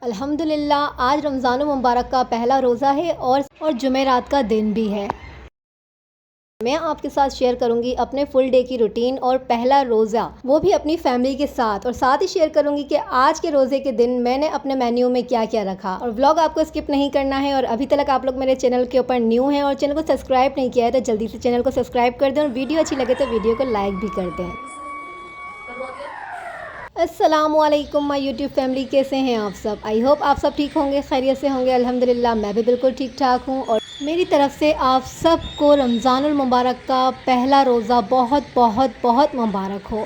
अल्हम्दुलिल्लाह आज रमज़ान मुबारक का पहला रोज़ा है और जुमेरात का दिन भी है। मैं आपके साथ शेयर करूंगी अपने फुल डे की रूटीन और पहला रोज़ा, वो भी अपनी फैमिली के साथ, और साथ ही शेयर करूंगी कि आज के रोज़े के दिन मैंने अपने मेन्यू में क्या क्या रखा। और व्लॉग आपको स्किप नहीं करना है। और अभी तक आप लोग मेरे चैनल के ऊपर न्यू हैं और चैनल को सब्सक्राइब नहीं किया है तो जल्दी से चैनल को सब्सक्राइब कर दें और वीडियो अच्छी लगे तो वीडियो को लाइक भी कर दें। अस्सलामुअलैकुम माय यूट्यूब फैमिली, कैसे हैं आप सब? आई होप आप सब ठीक होंगे, खैरियत से होंगे। अल्हम्दुलिल्लाह मैं भी बिल्कुल ठीक ठाक हूँ। और मेरी तरफ़ से आप सबको रमज़ानुल मुबारक का पहला रोज़ा बहुत बहुत बहुत मुबारक हो।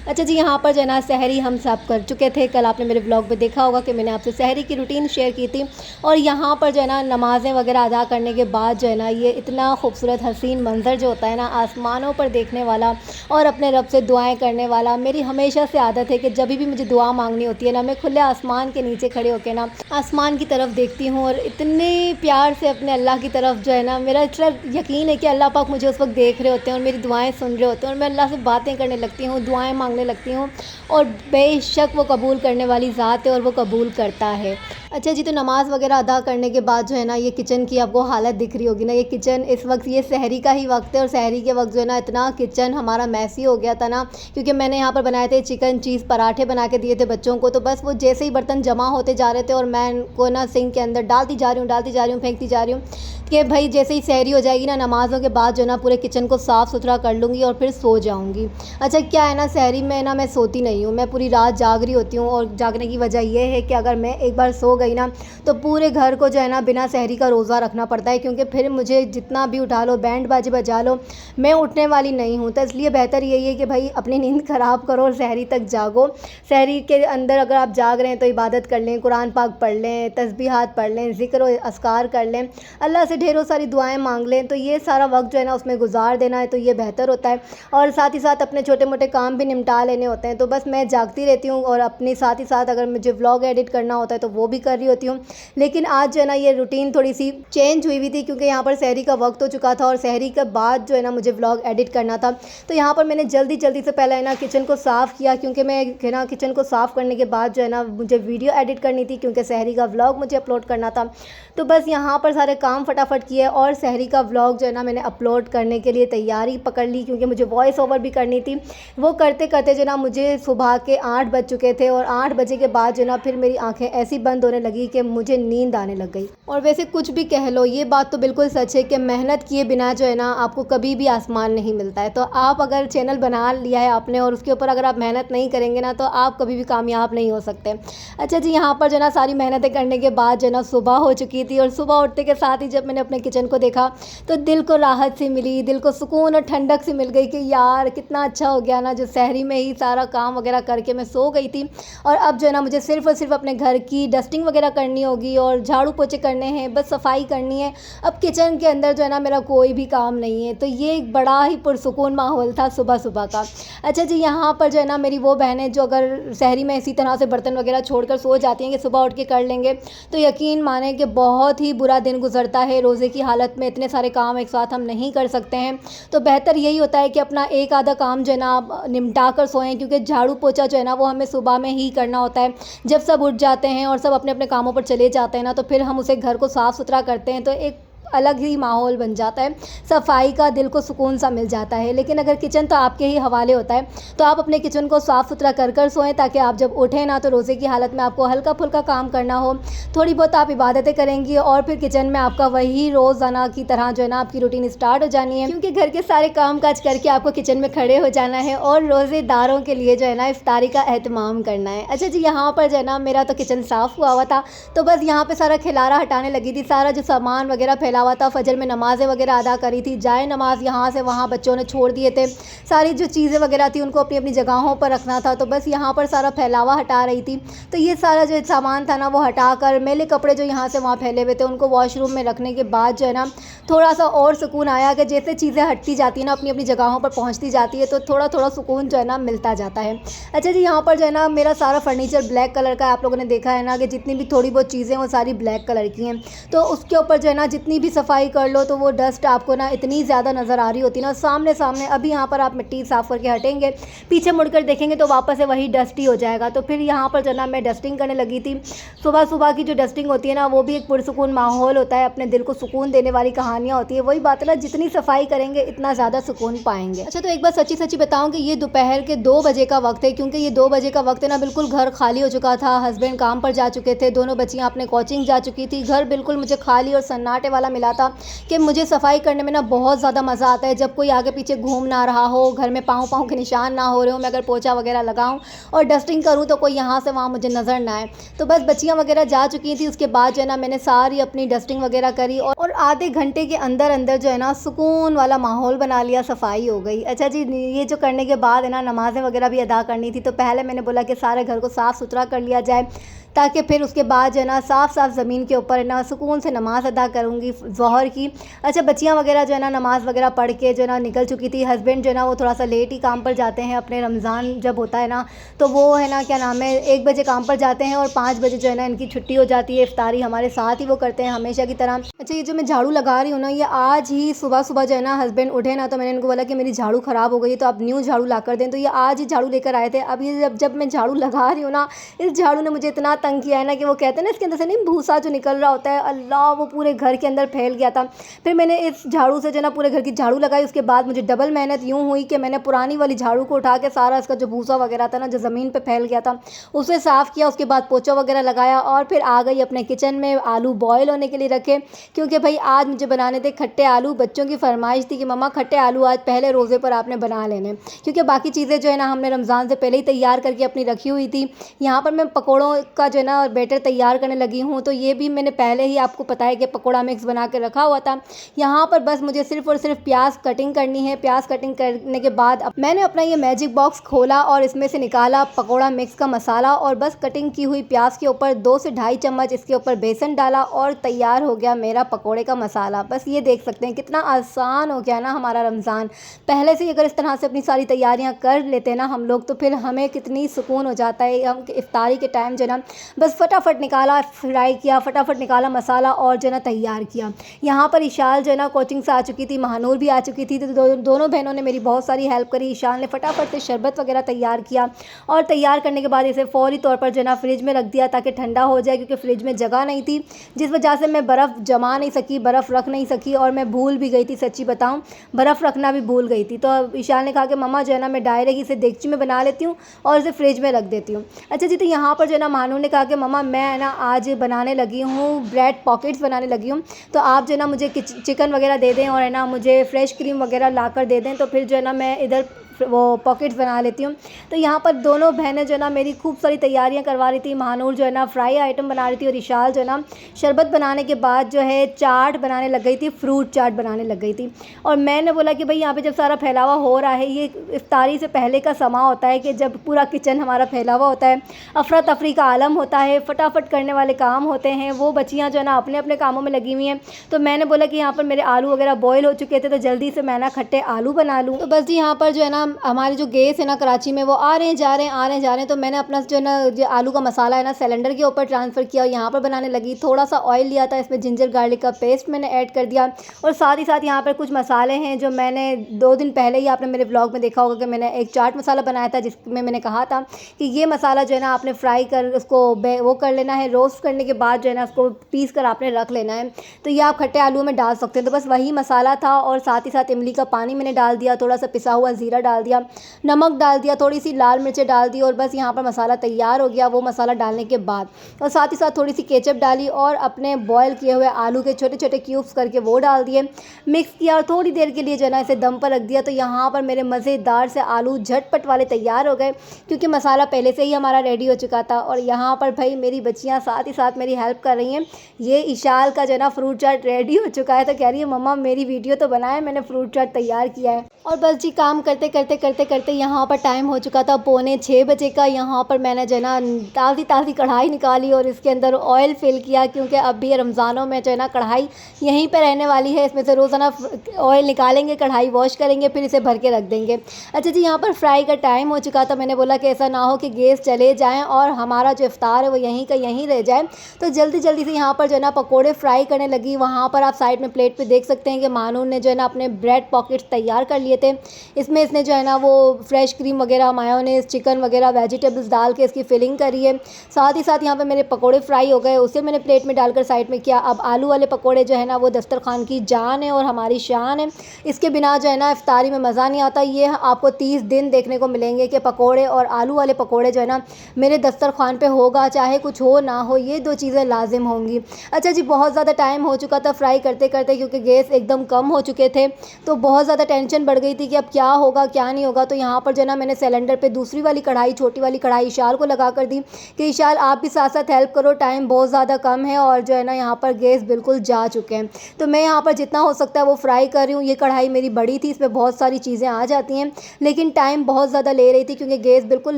अच्छा जी, यहाँ पर जो है ना सहरी हम सब कर चुके थे। कल आपने मेरे ब्लॉग में देखा होगा कि मैंने आपसे सहरी की रूटीन शेयर की थी। और यहाँ पर जो है ना नमाज़ें वगैरह अदा करने के बाद जो है ना ये इतना खूबसूरत हसीन मंज़र जो होता है ना आसमानों पर देखने वाला और अपने रब से दुआएं करने वाला। मेरी हमेशा से आदत है कि जब भी मुझे दुआ मांगनी होती है ना, मैं खुले आसमान के नीचे खड़े होकर ना आसमान की तरफ देखती हूँ और इतने प्यार से अपने अल्लाह की तरफ जो है ना, मेरा इतना यकीन है कि अल्लाह पाक मुझे उस वक्त देख रहे होते हैं और मेरी दुआएँ सुन रहे होते हैं। और मैं अल्लाह से बातें करने लगती हूँ, दुआएँ मांगने लगती हूँ और बेशक वो कबूल करने वाली ज़ात है और वो कबूल करता है। अच्छा जी, तो नमाज़ वगैरह अदा करने के बाद जो है ना ये किचन की आपको हालत दिख रही होगी ना। ये किचन इस वक्त ये सहरी का ही वक्त है और सहरी के वक्त जो है ना इतना किचन हमारा मैसी हो गया था ना, क्योंकि मैंने यहाँ पर बनाए थे चिकन चीज़ पराठे बना के दिए थे बच्चों को। तो बस वो जैसे ही बर्तन जमा होते जा रहे थे और मैं उनको ना सिंक के अंदर डालती जा रही हूँ फेंकती जा रही हूँ कि भाई जैसे ही सहरी हो जाएगी ना, नमाज़ों के बाद जो है ना पूरे किचन को साफ़ सुथरा कर लूँगी और फिर सो जाऊँगी। अच्छा क्या है ना, सहरी में ना मैं सोती नहीं हूँ, मैं पूरी रात जाग रही होती हूँ। और जागने की वजह ये है कि अगर मैं एक बार सो गई ना तो पूरे घर को जो है ना बिना सहरी का रोज़ा रखना पड़ता है, क्योंकि फिर मुझे जितना भी उठा लो, बैंड बाजी बजा लो, मैं उठने वाली नहीं हूँ। तो इसलिए बेहतर यही है कि भाई अपनी नींद ख़राब करो और सहरी तक जागो। सहरी के अंदर अगर आप जाग रहे हैं तो इबादत कर लें, कुरान पाक पढ़ लें, तस्बीहात पढ़ लें, ज़िक्र और अस्कार कर लें, अल्लाह से ढेरों सारी दुआएं मांग लें। तो ये सारा वक्त जो है ना उसमें गुजार देना है तो ये बेहतर होता है। और साथ ही साथ अपने छोटे मोटे काम भी निपटा लेने होते हैं। तो बस मैं जागती रहती हूँ और अपने साथ ही साथ अगर मुझे व्लॉग एडिट करना होता है तो वो भी कर रही होती हूँ। लेकिन आज जो है ना ये रूटीन थोड़ी सी चेंज हुई थी, क्योंकि यहाँ पर सहरी का वक्त हो चुका था और सहरी के बाद जो है ना मुझे व्लॉग एडिट करना था। तो यहाँ पर मैंने जल्दी से पहले है ना किचन को साफ़ किया, क्योंकि मैं है ना किचन को साफ़ करने के बाद जो है ना मुझे वीडियो एडिट करनी थी, क्योंकि सहरी का व्लॉग मुझे अपलोड करना था। तो बस यहाँ पर सारे काम फटाफट किए और सहरी का व्लॉग जो है ना मैंने अपलोड करने के लिए तैयारी पकड़ ली, क्योंकि मुझे वॉइस ओवर भी करनी थी। वो करते करते जो ना मुझे सुबह के 8 बज चुके थे और 8 बजे के बाद जो ना फिर मेरी आंखें ऐसी बंद होने लगी कि मुझे नींद आने लग गई। और वैसे कुछ भी कह लो, ये बात तो बिल्कुल सच है कि मेहनत किए बिना जो है ना आपको कभी भी आसमान नहीं मिलता है। तो आप अगर चैनल बना लिया है आपने और उसके ऊपर अगर आप मेहनत नहीं करेंगे ना तो आप कभी भी कामयाब नहीं हो सकते। अच्छा जी, यहाँ पर जो ना सारी मेहनतें करने के बाद जो ना सुबह हो चुकी थी और सुबह उठते के साथ ही जब मैंने अपने किचन को देखा तो दिल को राहत सी मिली, दिल को सुकून और ठंडक सी मिल गई कि यार कितना अच्छा हो गया ना, जो सहरी में ही सारा काम वगैरह करके मैं सो गई थी। और अब जो है ना मुझे सिर्फ़ और सिर्फ अपने घर की डस्टिंग वगैरह करनी होगी और झाड़ू पोछे करने हैं, बस सफाई करनी है। अब किचन के अंदर जो है ना मेरा कोई भी काम नहीं है। तो ये एक बड़ा ही पुरसुकून माहौल था सुबह सुबह का। अच्छा जी, यहाँ पर जो है ना मेरी वो बहनें जो अगर सहरी में इसी तरह से बर्तन वगैरह छोड़कर सो जाती हैं कि सुबह उठ के कर लेंगे, तो यकीन माने कि बहुत ही बुरा दिन गुजरता है। रोज़े की हालत में इतने सारे काम एक साथ हम नहीं कर सकते हैं। तो बेहतर यही होता है कि अपना एक आधा काम जो है ना आप निपटा कर सोएं, क्योंकि झाड़ू पोछा जो है ना वो हमें सुबह में ही करना होता है। जब सब उठ जाते हैं और सब अपने अपने कामों पर चले जाते हैं ना, तो फिर हम उसे घर को साफ़ सुथरा करते हैं तो एक अलग ही माहौल बन जाता है, सफाई का दिल को सुकून सा मिल जाता है। लेकिन अगर किचन तो आपके ही हवाले होता है तो आप अपने किचन को साफ़ सुथरा कर सोएं, ताकि आप जब उठें ना तो रोज़े की हालत में आपको हल्का फुल्का काम करना हो, थोड़ी बहुत आप इबादतें करेंगी और फिर किचन में आपका वही रोज़ाना की तरह जो है ना आपकी रूटीन स्टार्ट हो जानी है, क्योंकि घर के सारे काम काज करके आपको किचन में खड़े हो जाना है और रोज़ेदारों के लिए जो है ना इफ्तारी का एहतमाम करना है। अच्छा जी, यहाँ पर जो है ना मेरा तो किचन साफ़ हुआ था, तो बस यहाँ पर सारा खिलारा हटाने लगी थी। सारा जो सामान वगैरह फैला हुआ था, फजर में नमाज़ें वगैरह अदा करी थी, जाए नमाज यहाँ से वहाँ बच्चों ने छोड़ दिए थे, सारी जो चीज़ें वगैरह थी उनको अपनी अपनी जगहों पर रखना था। तो बस यहाँ पर सारा फैलावा हटा रही थी। तो ये सारा जो सामान था ना वो हटा कर मैले कपड़े जो यहाँ से वहाँ फैले हुए थे उनको वॉशरूम में रखने के बाद जो है ना थोड़ा सा और सुकून आया कि जैसे चीज़ें हटती जाती हैं ना, अपनी अपनी जगहों पर पहुँचती जाती है, तो थोड़ा थोड़ा सुकून जो है ना मिलता जाता है। अच्छा जी, यहाँ पर जो है ना मेरा सारा फर्नीचर ब्लैक कलर का है। आप लोगों ने देखा है ना कि जितनी भी थोड़ी बहुत चीज़ें वो सारी ब्लैक कलर की हैं। तो उसके ऊपर जो है ना जितनी भी सफाई कर लो तो वो डस्ट आपको ना इतनी ज़्यादा नज़र आ रही होती है ना, सामने सामने। अभी यहाँ पर आप मिट्टी साफ़ करके हटेंगे, पीछे मुड़कर देखेंगे तो वापस से वही डस्ट ही हो जाएगा। तो फिर यहाँ पर जो ना मैं डस्टिंग करने लगी थी। सुबह सुबह की जो डस्टिंग होती है ना, वो भी एक पुरसुकून माहौल होता है, अपने दिल को सुकून देने वाली कहानियाँ होती है। वही बात है ना, जितनी सफाई करेंगे इतना ज़्यादा सुकून पाएंगे। अच्छा, तो एक बार सच्ची सच्ची बताऊँ कि ये दोपहर के 2 बजे का वक्त है, क्योंकि ये 2 बजे का वक्त है ना, बिल्कुल घर खाली हो चुका था। हस्बैंड काम पर जा चुके थे, दोनों बच्चियाँ अपने कोचिंग जा चुकी थी। घर बिल्कुल मुझे खाली और सन्नाटे वाला मिला था कि मुझे सफाई करने में ना बहुत ज़्यादा मज़ा आता है जब कोई आगे पीछे घूम ना रहा हो, घर में पाँव पाँव के निशान ना हो रहे हो। मैं अगर पोछा वगैरह लगाऊं और डस्टिंग करूं तो कोई यहाँ से वहाँ मुझे नज़र ना आए। तो बस बच्चियाँ वगैरह जा चुकी थी। उसके बाद जो है ना मैंने सारी अपनी डस्टिंग वगैरह करी और आधे घंटे के अंदर अंदर जो है ना सुकून वाला माहौल बना लिया, सफाई हो गई। अच्छा जी, ये जो करने के बाद है ना नमाज़ें वगैरह भी अदा करनी थी। तो पहले मैंने बोला कि सारे घर को साफ़ सुथरा कर लिया जाए, ताकि फिर उसके बाद जो है ना साफ़ साफ़ ज़मीन के ऊपर है ना सुकून से नमाज़ अदा करूँगी ज़ोहर की। अच्छा, बच्चियाँ वगैरह जो है ना नमाज़ वगैरह पढ़ के जो है ना निकल चुकी थी। हस्बैंड जो है ना वो थोड़ा सा लेट ही काम पर जाते हैं, अपने रमज़ान जब होता है ना तो वो है ना क्या नाम है 1 बजे काम पर जाते हैं और 5 बजे जो है ना इनकी छुट्टी हो जाती है। इफ्तारी हमारे साथ ही वो करते हैं हमेशा की तरह। अच्छा, ये जो मैं झाड़ू लगा रही हूँ ना, ये आज ही सुबह सुबह जो है ना हस्बैंड उठे ना, तो मैंने इनको बोला कि मेरी झाड़ू ख़राब हो गई है तो आप न्यू झाड़ू ला कर दें। तो ये आज ही झाड़ू लेकर आए थे। अब ये जब मैं झाड़ू लगा रही हूँ ना, इस झाड़ू ने मुझे इतना तंग किया है ना कि वो कहते हैं ना इसके अंदर से नहीं भूसा जो निकल रहा होता है, अल्लाह वो पूरे घर के अंदर फैल गया था। फिर मैंने इस झाड़ू से जो ना पूरे घर की झाड़ू लगाई। उसके बाद मुझे डबल मेहनत यूँ हुई कि मैंने पुरानी वाली झाड़ू को उठा के सारा इसका जो भूसा वगैरह था ना जो ज़मीन पे फैल गया था उसे साफ़ किया। उसके बाद पोछा वगैरह लगाया और फिर आ गई अपने किचन में। आलू बॉयल होने के लिए रखे, क्योंकि भाई आज मुझे बनाने थे खट्टे आलू। बच्चों की फरमाइश थी कि मम्मा खट्टे आलू आज पहले रोज़े पर आपने बना लेने, क्योंकि बाकी चीज़ें जो है ना हमने रमज़ान से पहले ही तैयार करके अपनी रखी हुई थी। यहाँ पर मैं पकौड़ों का जो है ना बैटर तैयार करने लगी हूँ। तो ये भी मैंने पहले ही आपको पता है कि पकौड़ा मिक्स बना के रखा हुआ था। यहाँ पर बस मुझे सिर्फ और सिर्फ प्याज कटिंग करनी है। प्याज कटिंग करने के बाद मैंने अपना ये मैजिक बॉक्स खोला और इसमें से निकाला पकौड़ा मिक्स का मसाला और बस कटिंग की हुई प्याज के ऊपर 2 से ढाई चम्मच इसके ऊपर बेसन डाला और तैयार हो गया मेरा पकौड़े का मसाला। बस ये देख सकते हैं कितना आसान हो गया ना हमारा रमज़ान। पहले से ही अगर इस तरह से अपनी सारी तैयारियाँ कर लेते ना हम लोग, तो फिर हमें कितनी सुकून हो जाता है। हम इफ्तारी के टाइम जो ना बस फटाफट निकाला, फ्राई किया, फटाफट निकाला मसाला और जो ना तैयार किया। यहाँ पर इशाल जो है ना कोचिंग से आ चुकी थी, महानूर भी आ चुकी थी। तो दोनों बहनों ने मेरी बहुत सारी हेल्प करी। इशाल ने फटाफट से शरबत वगैरह तैयार किया और तैयार करने के बाद इसे फ़ौरी तौर पर जो ना फ्रिज में रख दिया ताकि ठंडा हो जाए, क्योंकि फ्रिज में जगह नहीं थी, जिस वजह से मैं बर्फ़ जमा नहीं सकी, बर्फ़ रख नहीं सकी। और मैं भूल भी गई थी, सच्ची बताऊँ बर्फ़ रखना भी भूल गई थी। तो इशाल ने कहा कि मम्मा जो है ना मैं डायरेक्ट इसे देगची में बना लेती हूँ और इसे फ्रिज में रख देती हूँ। अच्छा जी, तो यहाँ पर जो है ना महानूर ने कहा कि मम्मा मैं ना आज बनाने लगी हूँ ब्रेड पॉकेट्स बनाने लगी हूँ, तो आप जो है ना मुझे चिकन वगैरह दे दें और है ना मुझे फ्रेश क्रीम वगैरह ला कर दे दें, तो फिर जो है ना मैं इधर वो पॉकेट्स बना लेती हूँ। तो यहाँ पर दोनों बहनें जो है ना मेरी खूब सारी तैयारियाँ करवा रही थी। महानूर जो है ना फ्राई आइटम बना रही थी और इशाल जो है ना शरबत बनाने के बाद जो है चाट बनाने लग गई थी, फ्रूट चाट बनाने लग गई थी। और मैंने बोला कि भाई यहाँ पे जब सारा फैलावा हो रहा है, ये इफ्तारी से पहले का समा होता है कि जब पूरा किचन हमारा फैलावा होता है, अफरा तफरी का आलम होता है, फटाफट करने वाले काम होते हैं। वो बच्चियाँ जो है ना अपने अपने कामों में लगी हुई हैं। तो मैंने बोला कि यहाँ पर मेरे आलू वगैरह बॉयल हो चुके थे, तो जल्दी से मैं ना खट्टे आलू बना लूँ। तो बस जी यहाँ पर जो है ना हमारे जो गैस है ना कराची में वो आ रहे हैं जा रहे हैं। तो मैंने अपना जो है ना जो आलू का मसाला है ना सिलेंडर के ऊपर ट्रांसफ़र किया और यहाँ पर बनाने लगी। थोड़ा सा ऑयल लिया था, इसमें जिंजर गार्लिक का पेस्ट मैंने ऐड कर दिया और साथ ही साथ यहाँ पर कुछ मसाले हैं जो मैंने 2 दिन पहले ही आपने मेरे ब्लॉग में देखा होगा कि मैंने एक चाट मसाला बनाया था, जिसमें मैंने कहा था कि ये मसाला जो है ना आपने फ्राई कर उसको वो कर लेना है, रोस्ट करने के बाद जो है ना उसको पीस कर आपने रख लेना है। तो ये आप खट्टे आलू में डाल सकते हैं। तो बस वही मसाला था और साथ ही साथ इमली का पानी मैंने डाल दिया, थोड़ा सा पिसा हुआ ज़ीरा डाल दिया, नमक डाल दिया, थोड़ी सी लाल मिर्चें डाल दी और बस यहाँ पर मसाला तैयार हो गया। वो मसाला डालने के बाद और साथ ही साथ थोड़ी सी केचप डाली और अपने बॉयल किए हुए आलू के छोटे छोटे क्यूब्स करके वो डाल दिए, मिक्स किया और थोड़ी देर के लिए जो है ना इसे दम पर रख दिया। तो यहाँ पर मेरे मज़ेदार से आलू झटपट वाले तैयार हो गए, क्योंकि मसाला पहले से ही हमारा रेडी हो चुका था। और यहाँ पर भाई मेरी बच्चियाँ साथ ही साथ मेरी हेल्प कर रही हैं। ये इशाल का जो है ना फ्रूट चाट रेडी हो चुका है, तो कह रही है मम्मा मेरी वीडियो तो बनाए, मैंने फ्रूट चाट तैयार किया है। और बस जी काम करते करते करते करते यहाँ पर टाइम हो चुका था 5:45 का। यहाँ पर मैंने जो है ना ताज़ी ताज़ी कढ़ाई निकाली और इसके अंदर ऑयल फिल किया, क्योंकि अब भी रमज़ानों में जो है ना कढ़ाई यहीं पे रहने वाली है। इसमें से रोज़ाना ऑयल निकालेंगे, कढ़ाई वॉश करेंगे, फिर इसे भर के रख देंगे। अच्छा जी, यहाँ पर फ्राई का टाइम हो चुका था। मैंने बोला कि ऐसा ना हो कि गैस चले जाएँ और हमारा जो इफ्तार है वो यहीं का यहीं रह जाए। तो जल्दी जल्दी से यहाँ पर जो है ना पकौड़े फ्राई करने लगी। वहाँ पर आप साइड में प्लेट पे देख सकते हैं कि मानून ने जो है ना अपने ब्रेड पॉकेट्स तैयार कर लिए थे। इसमें इसने जो है ना वो फ्रेश क्रीम वगैरह, मायोनेज़, चिकन वगैरह, वेजिटेबल्स डाल के इसकी फिलिंग करी है। साथ ही साथ यहाँ पे मेरे पकोड़े फ्राई हो गए, उसे मैंने प्लेट में डालकर साइड में किया। अब आलू वाले पकोड़े जो है ना वो दस्तरखान की जान है और हमारी शान है। इसके बिना जो है ना इफ्तारी में मज़ा नहीं आता। ये आपको 30 दिन देखने को मिलेंगे कि पकोड़े और आलू वाले पकोड़े जो है ना मेरे दस्तरखान पे होगा, चाहे कुछ हो ना हो, ये दो चीज़ें लाजिम होंगी। अच्छा जी, बहुत ज़्यादा टाइम हो चुका था फ्राई करते करते, क्योंकि गैस एकदम कम हो चुके थे, तो बहुत ज़्यादा टेंशन बढ़ गई थी कि अब क्या होगा क्या नहीं होगा। तो यहाँ पर जो है ना मैंने सिलेंडर पे दूसरी वाली कढ़ाई, छोटी वाली कढ़ाई इशाल को लगा कर दी कि इशाल आप भी साथ साथ हेल्प करो, टाइम बहुत ज़्यादा कम है और जो है ना यहाँ पर गैस बिल्कुल जा चुके हैं। तो मैं यहाँ पर जितना हो सकता है वो फ्राई कर रही हूँ। ये कढ़ाई मेरी बड़ी थी, इसमें बहुत सारी चीज़ें आ जाती हैं, लेकिन टाइम बहुत ज़्यादा ले रही थी क्योंकि गैस बिल्कुल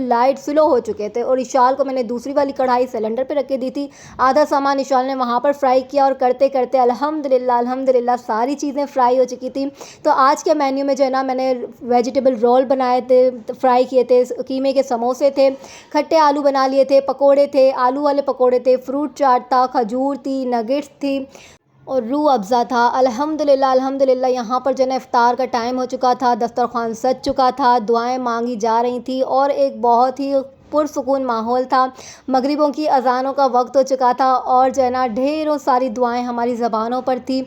लाइट स्लो हो चुके थे। और इशाल को मैंने दूसरी वाली कढ़ाई सिलेंडर पर रख के दी थी। आधा सामान इशाल ने वहाँ पर फ्राई किया और करते करते अल्हम्दुलिल्लाह अल्हम्दुलिल्लाह सारी चीज़ें फ्राई हो चुकी थी। तो आज के मेन्यू में जो है ना मैंने वेजिटेबल रोल बनाए थे, फ्राई किए थे, कीमे के समोसे थे, खट्टे आलू बना लिए थे, पकोड़े थे, आलू वाले पकोड़े थे, फ्रूट चाट था, खजूर थी, नगेट्स थी और रूह अफ़ज़ा था। अल्हम्दुलिल्लाह अल्हम्दुलिल्लाह यहाँ पर जो है ना इफ्तार का टाइम हो चुका था, दस्तरख़्वान सज चुका था, दुआएं मांगी जा रही थी और एक बहुत ही पुरसुकून माहौल था। मगरिबों की अज़ानों का वक्त हो चुका था और जो है ना ढेरों सारी दुआएं हमारी ज़बानों पर थी।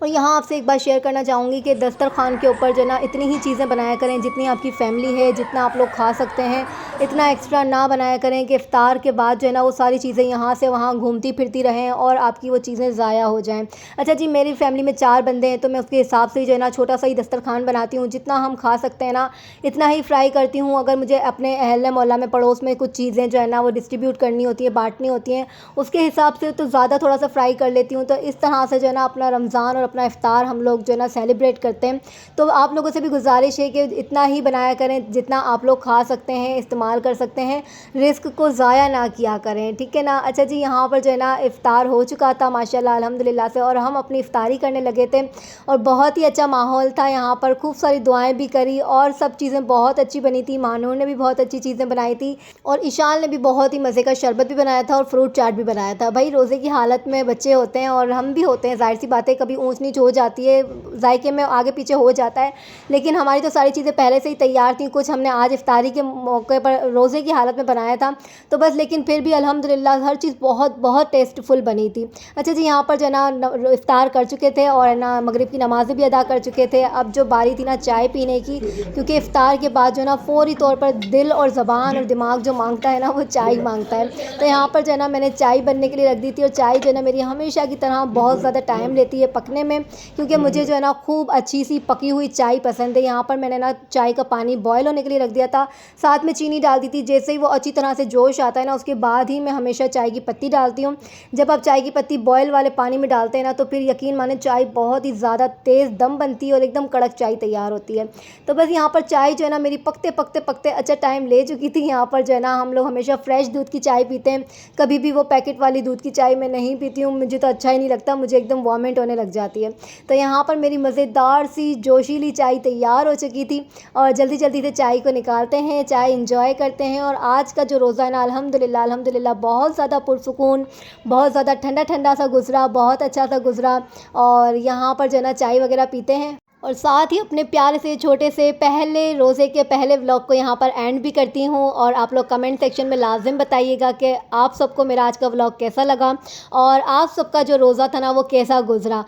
और यहाँ आपसे एक बात शेयर करना चाहूँगी कि दस्तरखान के ऊपर जो है ना इतनी ही चीज़ें बनाया करें जितनी आपकी फ़ैमिली है, जितना आप लोग खा सकते हैं। इतना एक्स्ट्रा ना बनाया करें कि इफ़्तार के बाद जो है ना वो सारी चीज़ें यहाँ से वहाँ घूमती फिरती रहें और आपकी वो चीज़ें ज़ाया हो जाएँ। अच्छा जी, मेरी फ़ैमिली में 4 बंदे हैं, तो मैं उसके हिसाब से ही जो है ना छोटा सा ही दस्तरखान बनाती हूँ। जितना हम खा सकते हैं ना इतना ही फ्राई करती हूँ। अगर मुझे अपने अहल मोहल्ला में, पड़ोस में कुछ चीज़ें जो है ना वो डिस्ट्रीब्यूट करनी होती है, बाँटनी होती हैं, उसके हिसाब से तो ज़्यादा थोड़ा सा फ्राई कर लेती हूँ। तो इस तरह से जो है ना अपना रमज़ान और अपना इफ़्तार हम लोग जो है ना सेलिब्रेट करते हैं। तो आप लोगों से भी गुजारिश है कि इतना ही बनाया करें जितना आप लोग खा सकते हैं, इस्तेमाल कर सकते हैं, रिस्क को ज़ाया ना किया करें, ठीक है ना। अच्छा जी, यहाँ पर जो है ना इफ़्तार हो चुका था माशाल्लाह अल्हम्दुलिल्लाह से और हम अपनी इफ़्तारी करने लगे थे और बहुत ही अच्छा माहौल था। यहाँ पर खूब सारी दुआएं भी करी और सब चीज़ें बहुत अच्छी बनी थी। मानूर ने भी बहुत अच्छी चीज़ें बनाई थी और ईशान ने भी बहुत ही मज़े का शरबत भी बनाया था और फ्रूट चाट भी बनाया था। भाई रोज़े की हालत में बच्चे होते हैं और हम भी होते हैं, ज़ाहिर सी बात है कभी ऊँच नीच हो जाती है, जायके में आगे पीछे हो जाता है, लेकिन हमारी तो सारी चीज़ें पहले से ही तैयार थी। कुछ हमने आज इफ्तारी के मौके पर रोज़े की हालत में बनाया था, तो बस, लेकिन फिर भी अल्हम्दुलिल्लाह हर चीज़ बहुत बहुत टेस्टफुल बनी थी। अच्छा जी, यहाँ पर जो है ना इफ्तार कर चुके थे और ना मगरिब की नमाज़ें भी अदा कर चुके थे। अब जो बारी थी ना चाय पीने की, क्योंकि इफ्तार के बाद जो है ना फ़ौरी तौर पर दिल और ज़बान और दिमाग जो मांगता है ना वो चाय मांगता है। तो यहाँ पर जो है ना मैंने चाय बनने के लिए रख दी थी और चाय जो है ना मेरी हमेशा की तरह बहुत ज़्यादा टाइम लेती है पकने में, क्योंकि मुझे जो है ना खूब अच्छी सी पकी हुई चाय पसंद है। यहाँ पर मैंने ना चाय का पानी बॉयल होने के लिए रख दिया था, साथ में चीनी डाल दी थी। जैसे ही वो अच्छी तरह से जोश आता है ना उसके बाद ही मैं हमेशा चाय की पत्ती डालती हूँ। जब आप चाय की पत्ती बॉयल वाले पानी में डालते हैं ना तो फिर यकीन माने चाय बहुत ही ज़्यादा तेज़ दम बनती है और एकदम कड़क चाय तैयार होती है। तो बस यहाँ पर चाय जो है ना मेरी पकते पकते पकते अच्छा टाइम ले चुकी थी। यहाँ पर जो है ना हम लोग हमेशा फ्रेश दूध की चाय पीते हैं, कभी भी वो पैकेट वाली दूध की चाय मैं नहीं पीती हूँ, मुझे तो अच्छा ही नहीं लगता, मुझे एकदम वॉमिट होने लग जाती है। तो यहाँ पर मेरी मज़ेदार सी जोशीली चाय तैयार हो चुकी थी और जल्दी जल्दी से चाय को निकालते हैं, चाय इंजॉय करते हैं। और आज का जो रोज़ा है ना अल्हम्दुलिल्लाह अल्हम्दुलिल्लाह बहुत ज़्यादा पुरसुकून, बहुत ज़्यादा ठंडा ठंडा सा गुज़रा, बहुत अच्छा सा गुज़रा। और यहाँ पर जो है ना चाय वगैरह पीते हैं और साथ ही अपने प्यारे से छोटे से पहले रोज़े के पहले व्लॉग को यहाँ पर एंड भी करती हूँ। और आप लोग कमेंट सेक्शन में लाजिम बताइएगा कि आप सबको मेरा आज का व्लॉग कैसा लगा और आप सबका जो रोज़ा था ना वो कैसा गुज़रा।